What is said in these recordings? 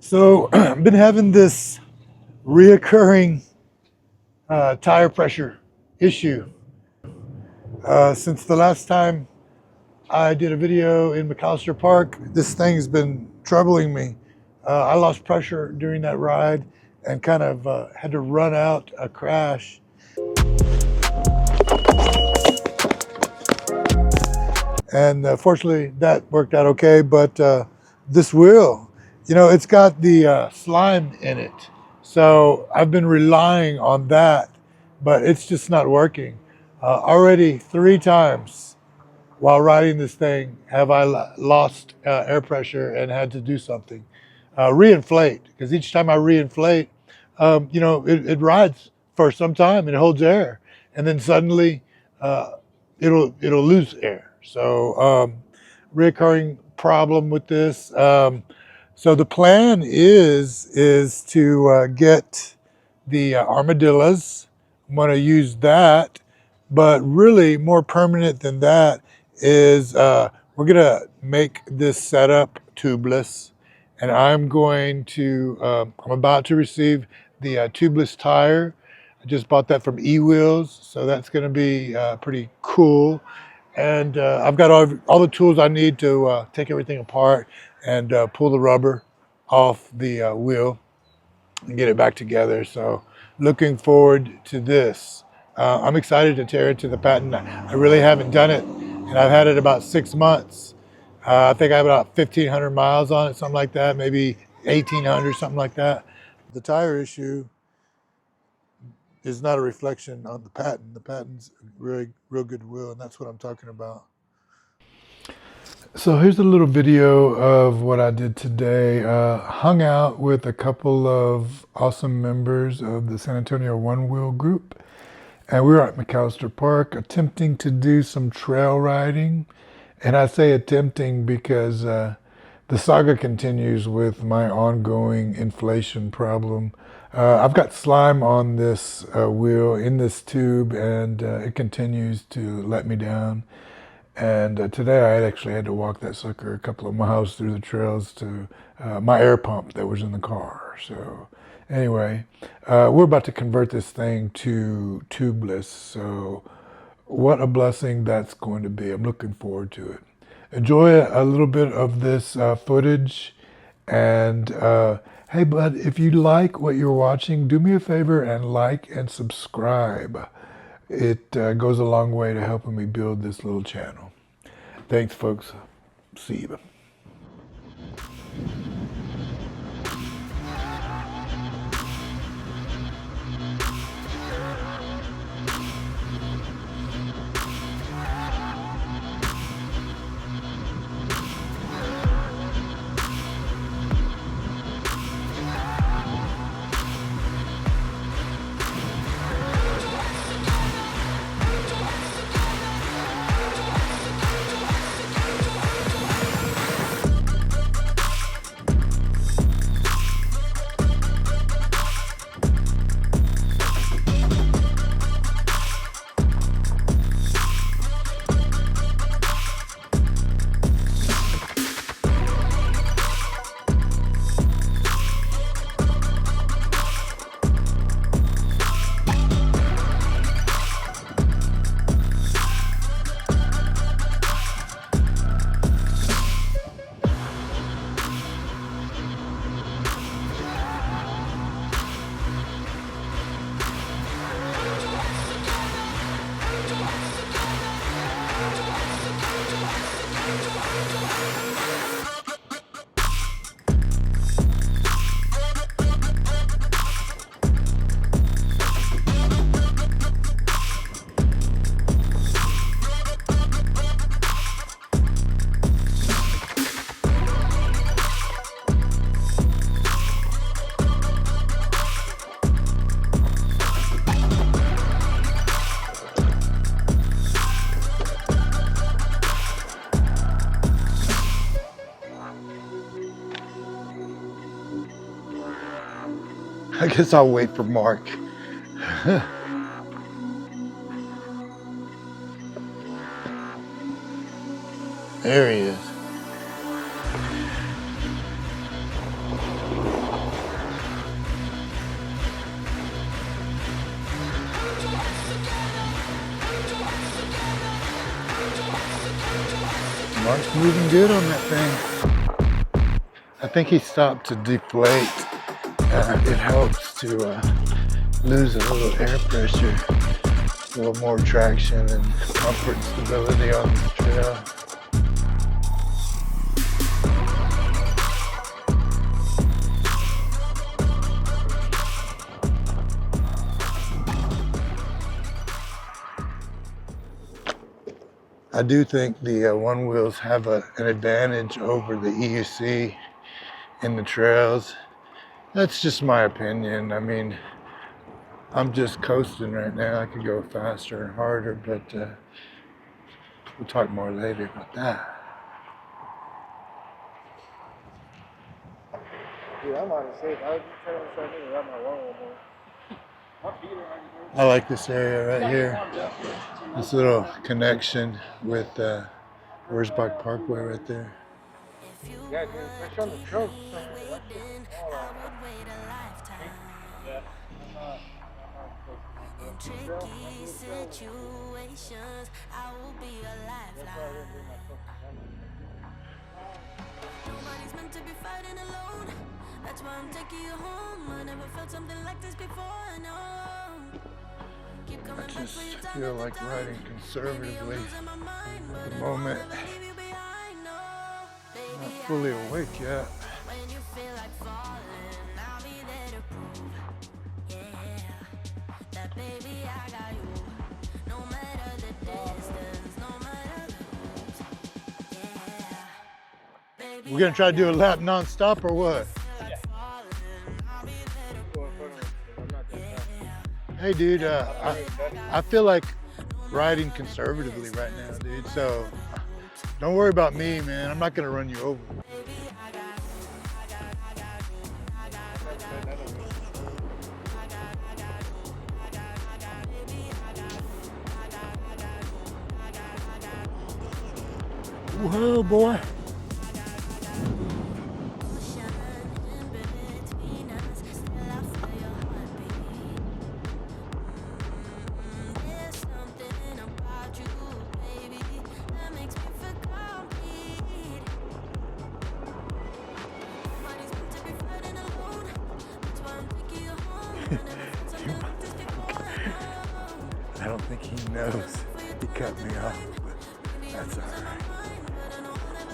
So I've been having this reoccurring tire pressure issue since the last time I did a video in McAllister Park. This thing's been troubling me. I lost pressure during that ride and kind of had to run out a crash. And fortunately that worked out okay, but this wheel, it's got the slime in it. So I've been relying on that, but it's just not working. Already 3 times while riding this thing have I lost air pressure and had to do something. Reinflate, because each time I reinflate, it rides for some time and it holds air, and then suddenly it'll lose air. So recurring problem with this. So the plan is to get the armadillos. I'm going to use that, but really more permanent than that is we're going to make this setup tubeless, and I'm about to receive the tubeless tire. I just bought that from E-Wheels, so that's going to be pretty cool. And I've got all the tools I need to take everything apart and pull the rubber off the wheel and get it back together. So looking forward to this. I'm excited to tear it to the patent. I really haven't done it, and I've had it about 6 months. I think I have about 1,500 miles on it, something like that, maybe 1,800, something like that. The tire issue is not a reflection on the patent. The patent's really real good wheel, and that's what I'm talking about. So here's a little video of what I did today. Hung out with a couple of awesome members of the San Antonio One Wheel group, and we were at McAllister Park attempting to do some trail riding. And I say attempting because the saga continues with my ongoing inflation problem. I've got slime on this wheel in this tube, and it continues to let me down. And today I actually had to walk that sucker a couple of miles through the trails to my air pump that was in the car. So anyway, we're about to convert this thing to tubeless. So what a blessing that's going to be. I'm looking forward to it. Enjoy a little bit of this footage. And hey, bud, if you like what you're watching, do me a favor and like and subscribe. It goes a long way to helping me build this little channel. Thanks, folks. See you. I guess I'll wait for Mark. There he is. Mark's moving good on that thing. I think he stopped to deflate. It helps to lose a little air pressure, a little more traction and comfort and stability on the trail. I do think the one wheels have an advantage over the EUC in the trails. That's just my opinion. I mean, I'm just coasting right now. I could go faster and harder, but we'll talk more later about that. Dude, I'm on the safe. I was just trying to start thinking about my one more. I like this area right here. This little connection with Wurzbach Parkway right there. Yeah, dude, especially on the trails. Tricky situations, I will be a lifeline. Nobody's meant to be fighting alone. That's why I'm taking you home. I never felt something like this before. I know. Keep coming I back just for your time feel at the like time. riding conservatively Losing my mind, at but the I moment. won't leave you behind. No, Not baby, fully awake yet. when you feel like falling, I'll be there to prove, yeah, that baby I got you. No matter the distance, no matter the route, yeah. Baby, We're gonna try to do a lap non-stop or what? Hey dude, I feel like riding conservatively right now, dude. So don't worry about me, man. I'm not gonna run you over. Whoa, boy. I don't think he knows he cut me off, but that's all right.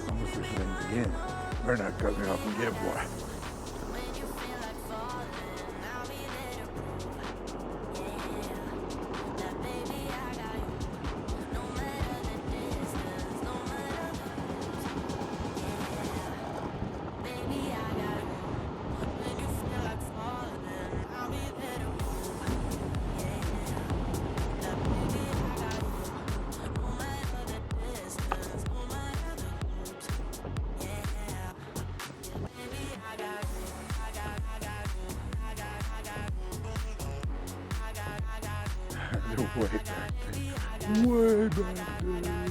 Almost wish it again. Better not cut me off again, boy. Way back there. Way back there.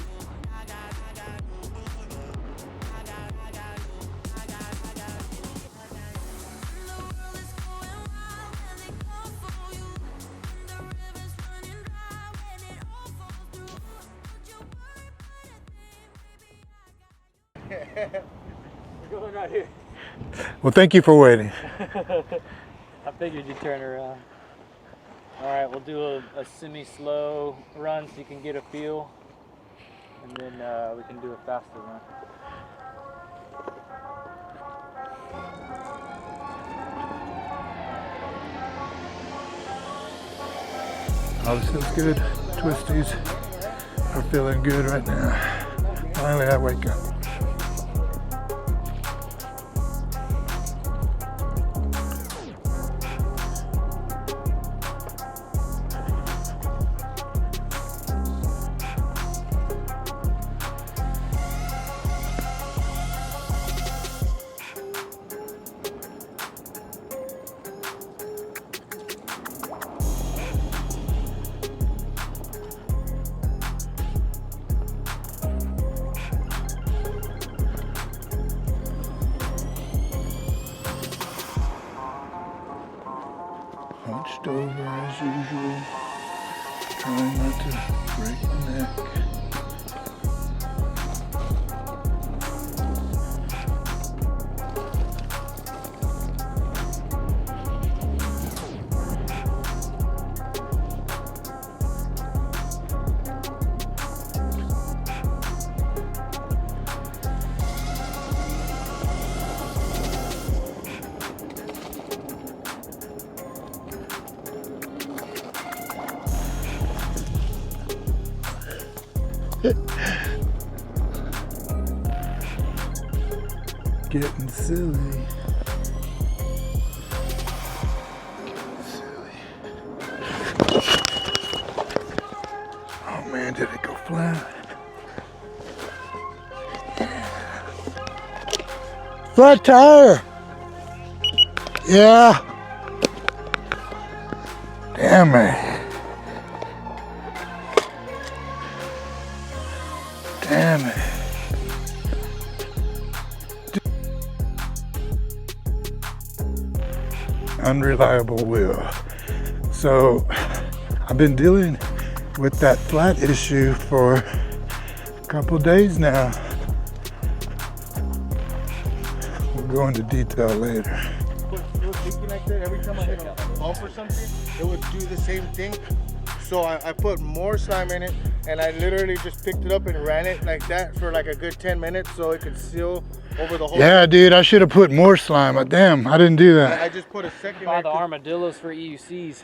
We're going right here. Well, thank you for waiting. I figured you'd turn around. All right, we'll do a semi-slow run so you can get a feel, and then we can do a faster run. Oh, this feels good. Twisties are feeling good right now. Finally, I wake up. Hunched over as usual, trying not to break my neck. Getting silly. Oh man, did it go flat? Flat tire. Yeah. Damn it. Damn it. Unreliable wheel. So I've been dealing with that flat issue for a couple days now. We'll go into detail later. It was leaking like that every time I hit a bump or something. It would do the same thing. So I put more slime in it, and I literally just picked it up and ran it like that for like a good 10 minutes so it could seal over the whole. Yeah, dude, I should have put more slime. Damn, I didn't do that. I just put a second. Buy the armadillos for EUCs.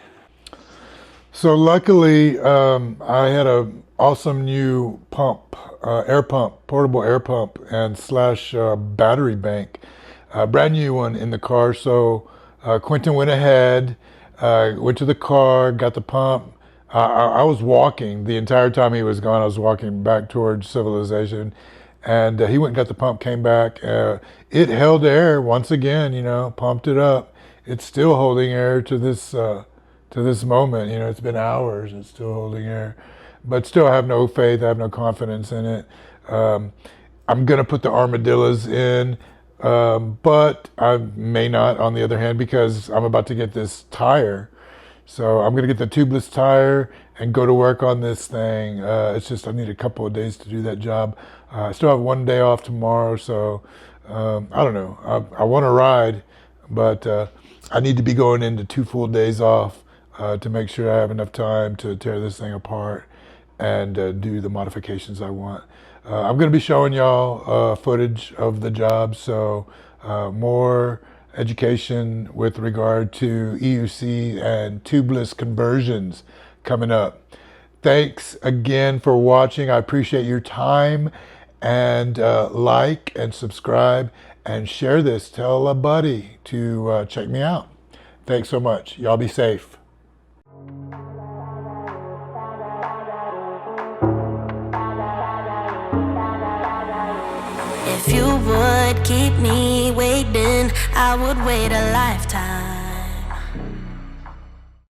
So luckily, I had a awesome new pump, air pump, portable air pump, and slash battery bank, brand new one in the car. So Quentin went ahead, went to the car, got the pump. I was walking the entire time he was gone. I was walking back towards civilization, and he went and got the pump, came back. It held air once again, you know, pumped it up. It's still holding air to this moment. You know, it's been hours and it's still holding air, but still I have no faith. I have no confidence in it. I'm gonna put the armadillos in, but I may not, on the other hand, because I'm about to get this tire. So I'm gonna get the tubeless tire and go to work on this thing. It's just I need a couple of days to do that job. I still have one day off tomorrow, so I don't know. I want to ride, but I need to be going into 2 full days off to make sure I have enough time to tear this thing apart and do the modifications I want. I'm going to be showing y'all footage of the job, so more education with regard to EUC and tubeless conversions coming up. Thanks again for watching. I appreciate your time, and like and subscribe and share this. Tell a buddy to check me out. Thanks so much. Y'all be safe. If you would keep me waiting, I would wait a lifetime.